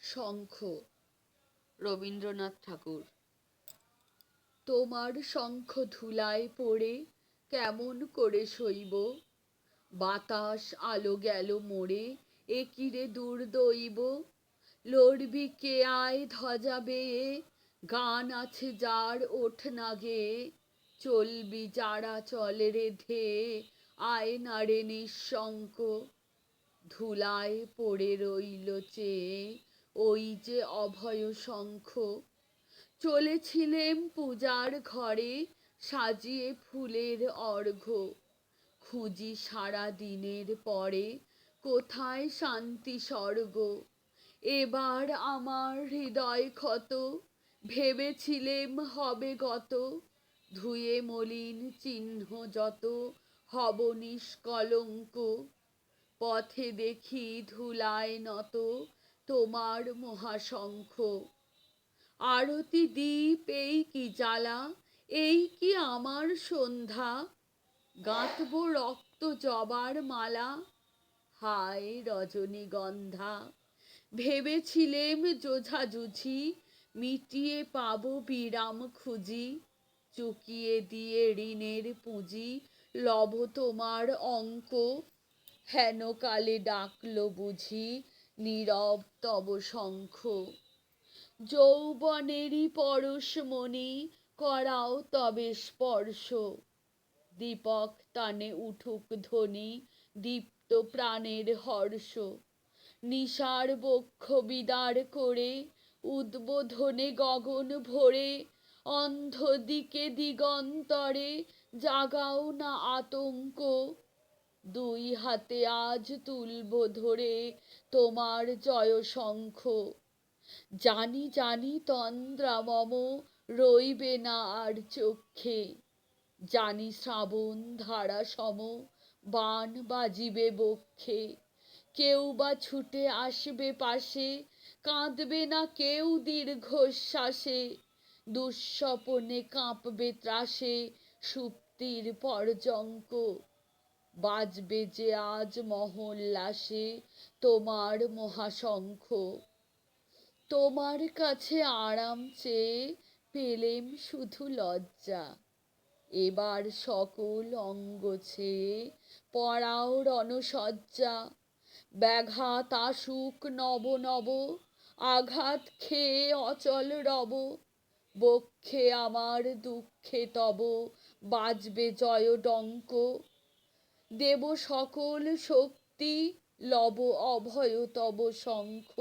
শঙ্খ, রবীন্দ্রনাথ ঠাকুর। তোমার শঙ্খ ধুলায় পড়ে কেমন করে সইব, বাতাস আলো গেল মোড়ে এ কি রে দুর্দৈব। লড়বি কে আয় ধ্বজা বেয়ে, গান আছে যার ওঠ না গেয়ে, চলবি যারা চলে রে ধেয়ে, আয় না রে নিঃশঙ্ক। ধুলায় পড়ে রইল চেয়ে ওই যে অভয় শঙ্খ, চলেছিলেম পূজার ঘরে সাজিয়ে ফুলের অর্ঘ্য, খুঁজি সারা দিনের পরে কোথায় শান্তি স্বর্গ। এবার আমার হৃদয় ক্ষত, ভেবেছিলেম হবে গত, ধুয়ে মলিন চিহ্ন যত হব নিষ্কলঙ্ক। পথে দেখি ধুলায় নত তোমার মহাশঙ্খ, আরতি দীপ এই কি জ্বালা, এই কি আমার সন্ধ্যা, গাঁথব রক্ত জবার মালা, হায় রজনীগন্ধা। ভেবেছিলেম যোঝাযুঝি মিটিয়ে পাবো বিরাম খুঁজি, চুকিয়ে দিয়ে ঋণের পুঁজি লব তোমার অঙ্ক। হেন কালে ডাকলো বুঝি নীরব তব শঙ্খ, যৌবনেরই পরশমণি করাও তবে স্পর্শ, দীপক টানে উঠুক ধ্বনি দীপ্ত প্রাণের হর্ষ। নিশার বক্ষ বিদার করে উদ্বোধনে গগন ভরে, অন্ধ দিকে দিগন্তরে জাগাও না আতঙ্ক। দুই হাতে আজ তুলব ধরে তোমার জয় শঙ্খ, জানি জানি তন্দ্রা মম রইবে না আর চক্ষে, জানি শ্রাবণ ধারা সম বাণ বাজিবে বক্ষে। কেউ বা ছুটে আসবে পাশে, কাঁদবে না কেউ দীর্ঘশ্বাসে, দুঃস্বপনে কাঁপবে ত্রাসে সুপ্তির পর্যঙ্ক। বাজবে যে আজ মহোল্লাসে তোমার মহাশঙ্খ, তোমার কাছে আরাম চেয়ে পেলেম শুধু লজ্জা, এবার সকল অঙ্গ ছেয়ে পড়াও রণসজ্জা। ব্যাঘাত আসুক নব নব, আঘাত খেয়ে অচল রব, বক্ষে আমার দুঃখে তব বাজবে জয় ডঙ্ক। দেব সকল শক্তি লব অভয় তব শঙ্খ।